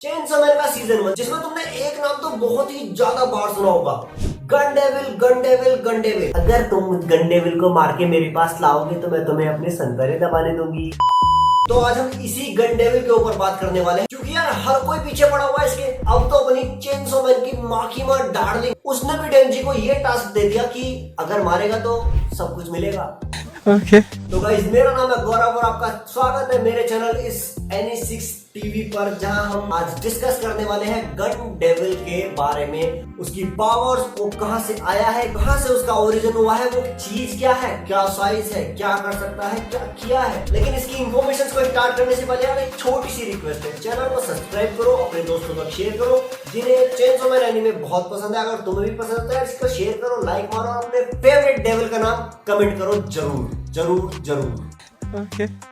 Chainsaw man का season 1 जिसमें तुमने एक नाम तो बहुत ही ज्यादा बार सुना होगा, gun devil gun devil gun devil. अगर तुम गन डेविल को मार के मेरे पास लाओगे तो मैं तुम्हें अपने संतरे दबाने दूंगी। तो आज हम इसी गन डेविल के ऊपर बात करने वाले हैं, क्योंकि यार हर कोई पीछे पड़ा हुआ है इसके। अब तो अपनी चेनसो मैन की माँ की माँ डार्लिंग, उसने भी डेंजी को ये टास्क दे दिया कि अगर मारेगा तो सब कुछ मिलेगा। तो गाइस, मेरा नाम है गौरव और आपका स्वागत है मेरे चैनल इस एनी6 टीवी पर, जहां हम आज डिस्कस करने वाले हैं गन डेविल के बारे में, उसकी पावर्स, वो कहां से आया है, कहां से उसका ओरिजिन हुआ है, वो चीज क्या है, क्या साइज है, क्या कर सकता है, क्या किया है। लेकिन इसकी इन्फॉर्मेशन को स्टार्ट करने से पहले यार एक छोटी सी रिक्वेस्ट है, चैनल को सब्सक्राइब करो, अपने दोस्तों तक शेयर करो जिन्हें चेनसो मैन एनीमे बहुत पसंद है। अगर तुम्हें भी पसंद है इसको शेयर करो, लाइक मारो और अपने फेवरेट डेविल का नाम कमेंट करो जरूर जरूर जरूर।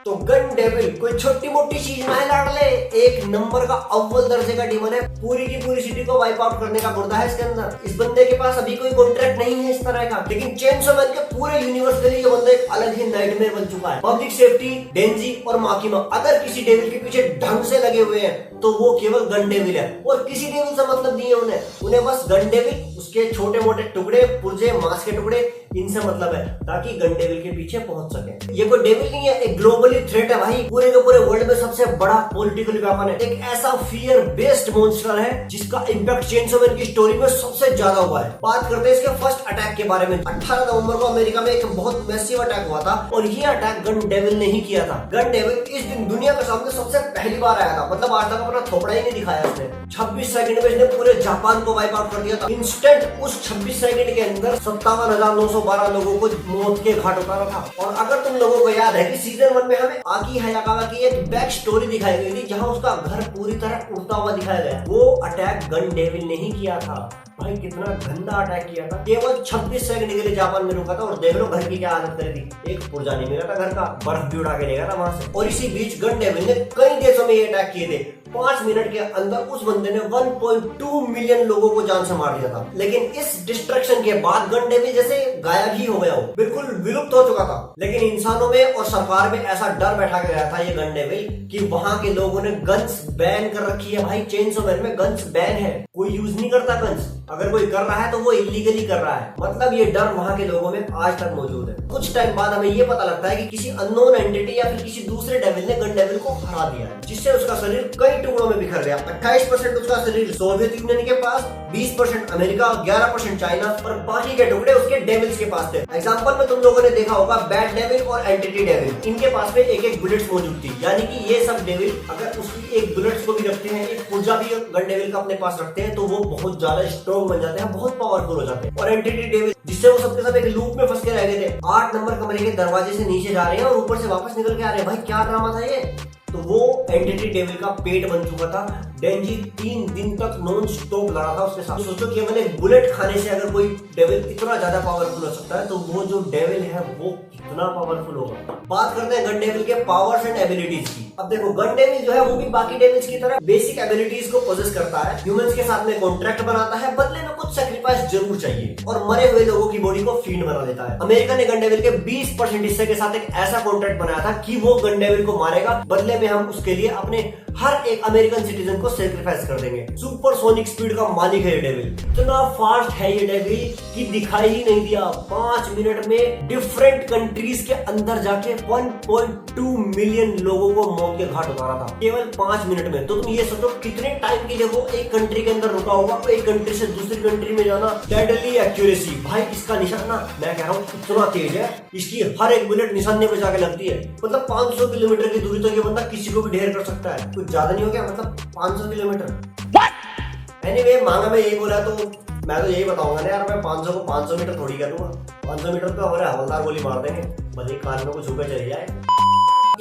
तो गन डेविल कोई छोटी मोटी चीज ना है लाडले, एक नंबर का अव्वल दर्जे का डीमन है। पूरी की पूरी सिटी को वाइप आउट करने का गुर्दा है इसके अंदर। इस बंदे के पास अभी कोई कॉन्ट्रैक्ट नहीं है इस तरह का, लेकिन चेनसो मैन के पूरे यूनिवर्स के लिए ये बंदा एक अलग ही नाइटमेयर बन चुका है। पब्लिक सेफ्टी, डेंजी और माकिमा अगर किसी डेविल के पीछे ढंग से लगे हुए हैं तो वो केवल गन डेविल है, और किसी डेविल से मतलब नहीं है उन्हें बस गन डेविल, उसके छोटे मोटे टुकड़े, पुर्जे, मांस के टुकड़े, इनसे मतलब है, ताकि गन डेविल के पीछे पहुंच सके। ये कोई डेविल नहीं है, एक ग्लोबली थ्रेट है भाई। पूरे के पूरे वर्ल्ड में सबसे बड़ा पॉलिटिकल वेपन है, एक ऐसा फियर बेस्ड मॉन्स्टर है जिसका इंपैक्ट चेनसो मैन की स्टोरी में सबसे ज्यादा हुआ है। बात करते हैं इसके फर्स्ट अटैक के बारे में। 18 नवंबर को अमेरिका में एक बहुत मैसिव अटैक हुआ था, और ये अटैक गन डेविल ने ही किया था। गन डेविल इस दिन दुनिया के सामने सबसे पहली बार आया था, मतलब आज तक अपना थोपड़ा ही नहीं दिखाया उसने। 26 सेकंड में इसने पूरे जापान को वाइप आउट कर दिया था इंस्टेंट। उस 26 सेकंड के अंदर 57,912 लोगों को मौत के घाट उतारा था। और अगर तुम लोगों को याद है कि सीजन 1 में हमें आकी हयाकावा की एक बैक स्टोरी दिखाई गई थी, जहां उसका घर पूरी तरह उड़ता हुआ दिखाया गया, वो अटैक गन डेविल ने ही किया था। भाई कितना गंदा अटैक किया था, केवल 26 सेकंड के लिए जापान में रुका था, और देख लो घर की क्या हालत करी थी। एक पुर्जा नहीं मिला था घर का, बर्फ भी उड़ा के ले गया था वहां से। और इसी बीच गन डेविल ने कई देशों में ये अटैक किए थे। 5 मिनट के अंदर उस बंदे ने 1.2 मिलियन लोगों को जान से मार दिया था। लेकिन इस डिस्ट्रक्शन के बाद गन डेविल जैसे गायब ही हो गया हो, बिल्कुल विलुप्त हो चुका था। लेकिन इंसानों में और सरकार में ऐसा डर बैठा के गया था ये गन डेविल कि वहां के लोगों ने गन्स बैन कर रखी है। भाई चेनसो मैन में गन्स बैन है, कोई यूज नहीं करता गन्स। अगर कोई कर रहा है तो वो इलीगली कर रहा है। मतलब ये डर वहां के लोगों में आज तक मौजूद है। कुछ टाइम बाद हमें ये पता लगता है कि किसी अननोन एंटिटी या फिर किसी दूसरे डेविल ने गन डेविल को हरा दिया है, जिससे उसका शरीर कई टुकड़ों में बिखर गया। 28% उसका शरीर सोवियत यूनियन के पास, 20% अमेरिका, 11% चाइना, और बाकी के टुकड़े उसके डेविल्स के पास थे। एग्जांपल में तुम लोगों ने देखा होगा बैड डेविल और एंटिटी डेविल, इनके पास में एक एक बुलेट्स मौजूद थी। यानी कि ये सब डेविल अगर उसकी एक बुलेट्स को भी रखते हैं, एक पुर्जा भी गन डेविल का अपने पास रखते हैं, तो वो बहुत ज्यादा स्ट्रॉन्ग बन जाते हैं, बहुत पावरफुल हो जाते हैं। और एंटिटी डेविल जिससे वो सबके सब एक लूप में फंस के रह गए थे, 8 नंबर कमरे के दरवाजे से नीचे जा रहे हैं और ऊपर से वापस निकल के आ रहे हैं। भाई क्या ड्रामा था ये। तो वो एंटिटी डेविल का पेट बन चुका था। डेंजी 3 दिन तक नॉन स्टॉप लड़ा था उसके साथ। सोचो केवल एक बुलेट खाने से अगर कोई डेविल इतना ज्यादा पावरफुल हो सकता है, तो वो जो डेविल है वो कितना पावरफुल होगा। बात करते हैं गन डेविल के पावर्स एंड एबिलिटीज की। अब देखो गन डेविल जो है वो भी बाकी डेविल्स की तरह बेसिक एबिलिटीज को पोजेस करता है। ह्यूमंस के साथ में कॉन्ट्रैक्ट बनाता है, बदले में कुछ सैक्रिफाइस जरूर चाहिए, और मरे हुए लोगों की बॉडी को फीड बना देता है। अमेरिका ने गन डेविल के 20% हिस्से के साथ एक ऐसा कॉन्ट्रैक्ट बनाया था कि वो गन डेविल को मारेगा, बदले में हम उसके लिए अपने हर एक अमेरिकन सिटीजन को सैक्रिफाइस कर देंगे। सुपर सोनिक स्पीड का मालिक है ये डेविल। इतना फास्ट है ये डेविल कि दिखाई ही नहीं दिया। 5 मिनट में डिफरेंट कंट्रीज के अंदर जाके 1.2 मिलियन लोगों को मौत के घाट उतारा था, केवल 5 मिनट में। तो तुम ये सोचो कितने टाइम के लिए वो एक कंट्री के अंदर रुका होगा। एक कंट्री से दूसरी कंट्री में जाना, डेडली एक्यूरेसी। भाई इसका निशाना मैं कह रहा हूँ इतना तेज है, इसकी हर एक बुलेट निशाने पे जाके लगती है। मतलब 500 किलोमीटर की दूरी तक ये बंदा किसी को भी ढेर कर सकता है। कुछ ज्यादा नहीं हो गया, मतलब 500 किलोमीटर। एनीवे मांगा मैं यही बोला, तो मैं तो यही बताऊंगा ना यार, मैं 500 को 500 मीटर थोड़ी कर दूंगा। 500 मीटर तो हमारे हवलदार गोली मार देंगे, भले कान में कुछ होकर चले जाए।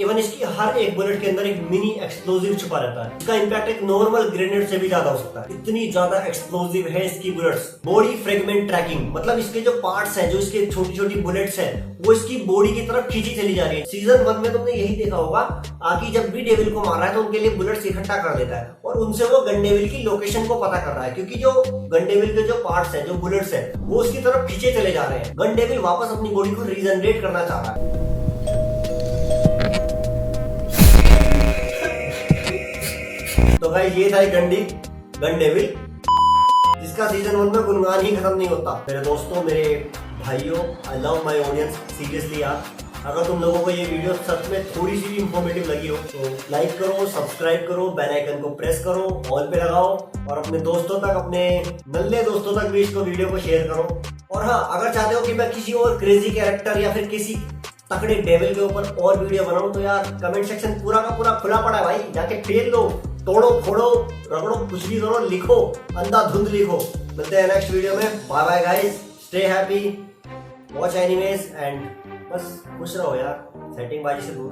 इवन इसकी हर एक बुलेट के अंदर एक मिनी एक्सप्लोजिव छुपा रहता है। इसका इंपैक्ट एक नॉर्मल ग्रेनेड से भी ज्यादा हो सकता है, इतनी ज्यादा एक्सप्लोजिव है इसकी बुलेट्स। बॉडी फ्रेगमेंट ट्रैकिंग, मतलब इसके जो पार्ट्स हैं, जो इसके छोटी छोटी बुलेट्स हैं, वो इसकी बॉडी की तरफ खींची चली जा रही है। सीजन 1 में तुमने यही देखा होगा, आकी जब भी डेविल को मार रहा है तो उनके लिए बुलेट्स इकट्ठा कर देता है, और उनसे वो गन डेविल की लोकेशन को पता कर रहा है, क्योंकि जो गन डेविल के जो पार्ट्स हैं, जो बुलेट्स हैं, वो उसकी तरफ खींचे चले जा रहे हैं। गन डेविल वापस अपनी बॉडी को रीजनरेट करना चाह रहा है। तो गाइस ये था गन डेविल, जिसका सीजन 1 में गुनगान ही खत्म नहीं होता। मेरे दोस्तों, मेरे भाइयों, I love my audience seriously यार। अगर तुम लोगों को ये वीडियो सच में थोड़ी सी भी इंफॉर्मेटिव लगी हो तो लाइक करो, सब्सक्राइब करो, बेल आइकन को प्रेस करो, ऑल पे लगाओ और अपने दोस्तों तक, अपने नल्ले दोस्तों तक भी इसको वीडियो को शेयर करो। और हाँ, अगर चाहते हो कि मैं किसी और क्रेजी कैरेक्टर या फिर किसी तकड़े डेविल के ऊपर और वीडियो बनाऊं तो यार कमेंट सेक्शन पूरा का पूरा खुला पड़ा है भाई, जाके फेल लो, तोड़ो फोड़ो रगड़ो, कुछ भी करो, लिखो, अंधाधुंध लिखो। मिलते हैं नेक्स्ट वीडियो में। Bye bye guys, stay happy, watch animage and बस खुश रहो यार, सेटिंग बाजी से दूर रहो।